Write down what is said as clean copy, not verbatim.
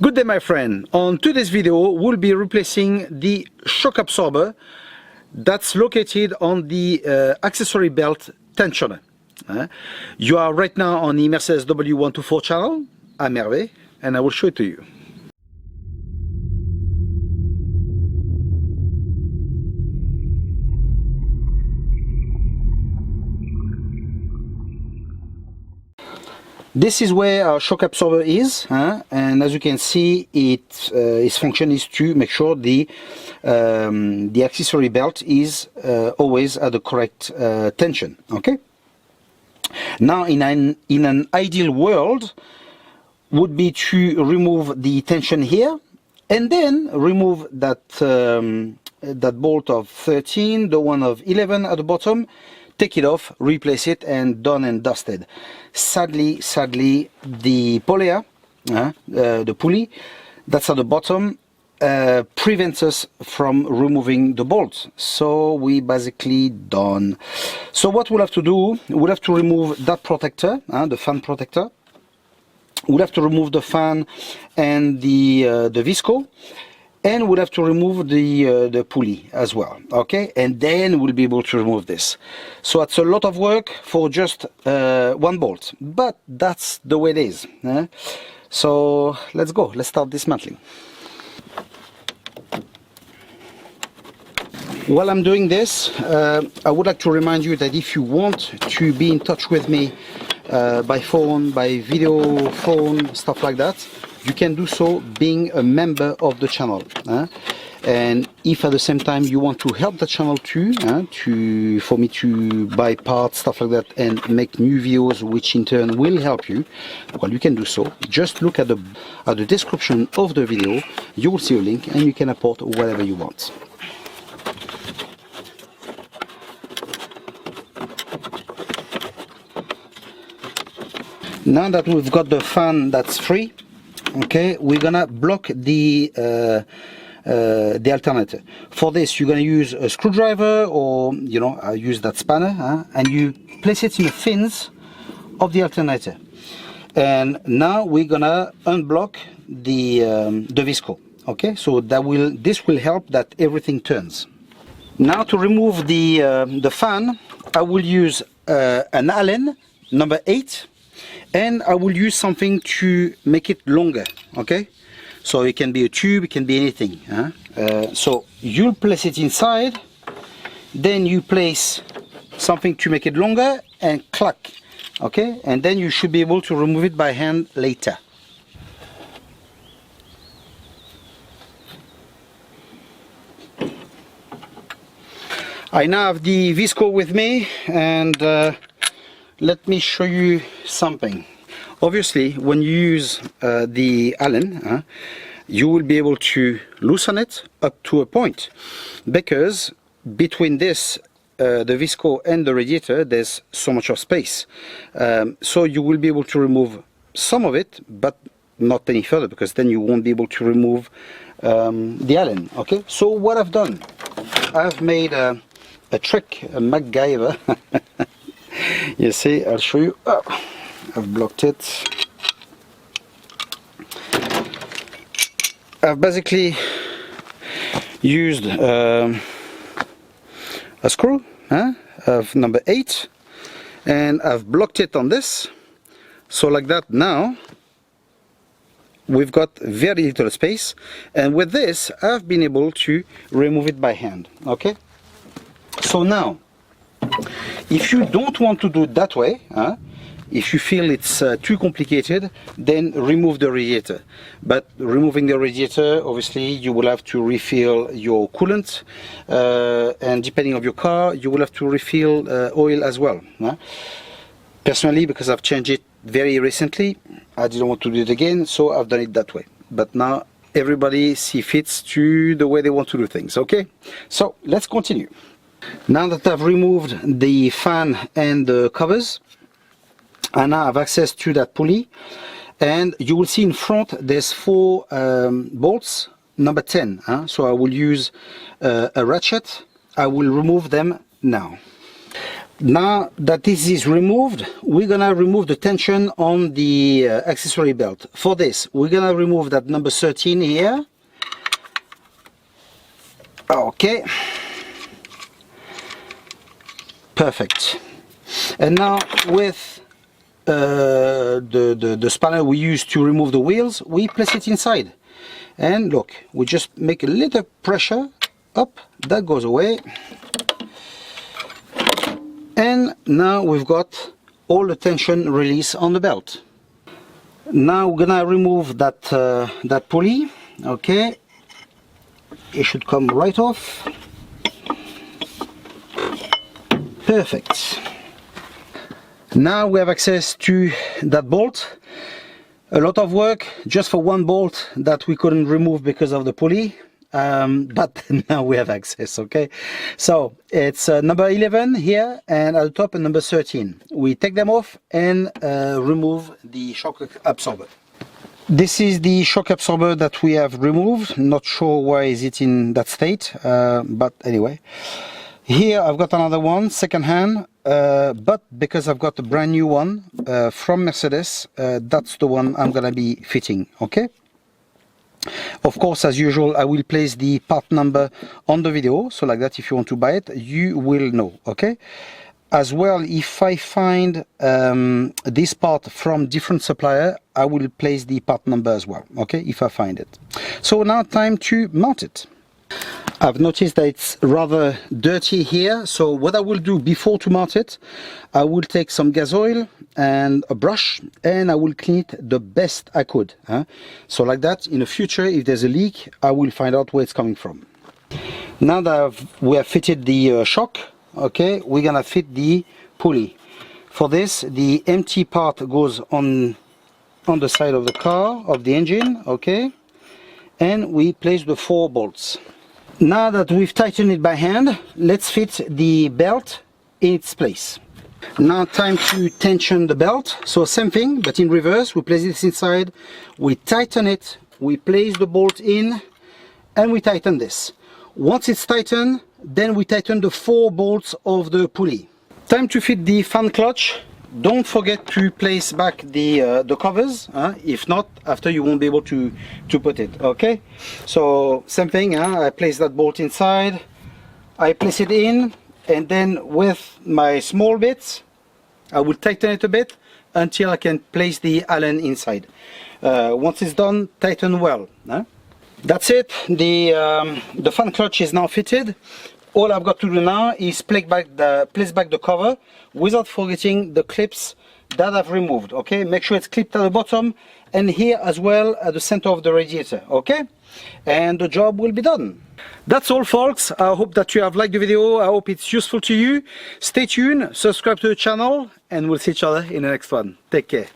Good day, my friend. On today's video, we'll be replacing the shock absorber that's located on the accessory belt tensioner. You are right now on the Mercedes W124 channel. I'm Hervé, and I will show it to you. This is where our shock absorber is, and as you can see, its function is to make sure the accessory belt is always at the correct tension. Okay. Now, in an ideal world, would be to remove the tension here, and then remove that that bolt of 13, the one of 11 at the bottom. Take it off, replace it, and done and dusted. Sadly, the polea, the pulley that's at the bottom, prevents us from removing the bolts. So we basically done. So what we'll have to do, we'll have to remove that protector, the fan protector. We'll have to remove the fan and the visco. And we'll have to remove the pulley as well, okay? And then we'll be able to remove this. So it's a lot of work for just one bolt, but that's the way it is. So let's go, let's start dismantling. While I'm doing this, I would like to remind you that if you want to be in touch with me by phone, by video, phone, stuff like that, you can do so being a member of the channel. And if at the same time you want to help the channel too, for me to buy parts, stuff like that, and make new videos which in turn will help you, well, you can do so. Just look at the description of the video. You will see a link and you can import whatever you want. Now that we've got the fan that's free, okay, we're gonna block the alternator. For this, you're gonna use a screwdriver, or I use that spanner, and you place it in the fins of the alternator. And now we're gonna unblock the visco. Okay, so this will help that everything turns. Now to remove the fan, I will use an Allen number 8. And I will use something to make it longer, okay? So it can be a tube, it can be anything. So you'll place it inside, then you place something to make it longer, and clack, okay? And then you should be able to remove it by hand later. I now have the visco with me, and let me show you something. Obviously, when you use the Allen, you will be able to loosen it up to a point, because between this, the visco and the radiator, there's so much of space. So you will be able to remove some of it, but not any further, because then you won't be able to remove the Allen. Okay. So what I've done, I've made a trick, a MacGyver. You see, I'll show you. Oh, I've blocked it. I've basically used a screw of number 8, and I've blocked it on this. So like that, now we've got very little space, and with this I've been able to remove it by hand. Okay. So now, if you don't want to do it that way, if you feel it's too complicated, then remove the radiator. But removing the radiator, obviously you will have to refill your coolant, and depending on your car, you will have to refill oil as well. Personally, because I've changed it very recently, I didn't want to do it again, so I've done it that way. But now everybody sees fits to the way they want to do things. Okay, so let's continue. Now that I've removed the fan and the covers, I now have access to that pulley, and you will see in front there's 4 bolts, number 10. So I will use a ratchet. I will remove them now. Now that this is removed, we're gonna remove the tension on the accessory belt. For this, we're gonna remove that number 13 here. Okay. Perfect. And now with the spanner we use to remove the wheels, we place it inside. And look, we just make a little pressure up, that goes away. And now we've got all the tension release on the belt. Now we're gonna remove that that pulley. Okay, it should come right off. Perfect. Now we have access to that bolt. A lot of work just for one bolt that we couldn't remove because of the pulley. But now we have access. Okay, so it's number 11 here, and at the top number 13. We take them off and remove the shock absorber. This is the shock absorber that we have removed. Not sure why is it in that state, but anyway. Here I've got another one, second hand, but because I've got a brand new one from Mercedes, that's the one I'm gonna be fitting. Okay. Of course, as usual, I will place the part number on the video, so like that if you want to buy it, you will know. Okay. As well, if I find this part from different supplier, I will place the part number as well. Okay, if I find it. So now time to mount it. I've noticed that it's rather dirty here, so what I will do before to mount it, I will take some gas oil and a brush, and I will clean it the best I could. So like that, in the future, if there's a leak, I will find out where it's coming from. Now that we have fitted the shock, okay, we're gonna fit the pulley. For this, the empty part goes on the side of the car, of the engine, okay, and we place the 4 bolts. Now that we've tightened it by hand, let's fit the belt in its place. Now time to tension the belt. So same thing, but in reverse. We place this inside, we tighten it, we place the bolt in, and we tighten this. Once it's tightened, then we tighten the 4 bolts of the pulley. Time to fit the fan clutch. Don't forget to place back the covers. If not, after you won't be able to put it. Okay. So same thing. I place that bolt inside. I place it in, and then with my small bits, I will tighten it a bit until I can place the Allen inside. Once it's done, tighten well. That's it. The fan clutch is now fitted. All I've got to do now is place back the cover without forgetting the clips that I've removed. Okay, make sure it's clipped at the bottom and here as well at the center of the radiator. Okay, and the job will be done. That's all, folks. I hope that you have liked the video. I hope it's useful to you. Stay tuned, subscribe to the channel, and we'll see each other in the next one. Take care.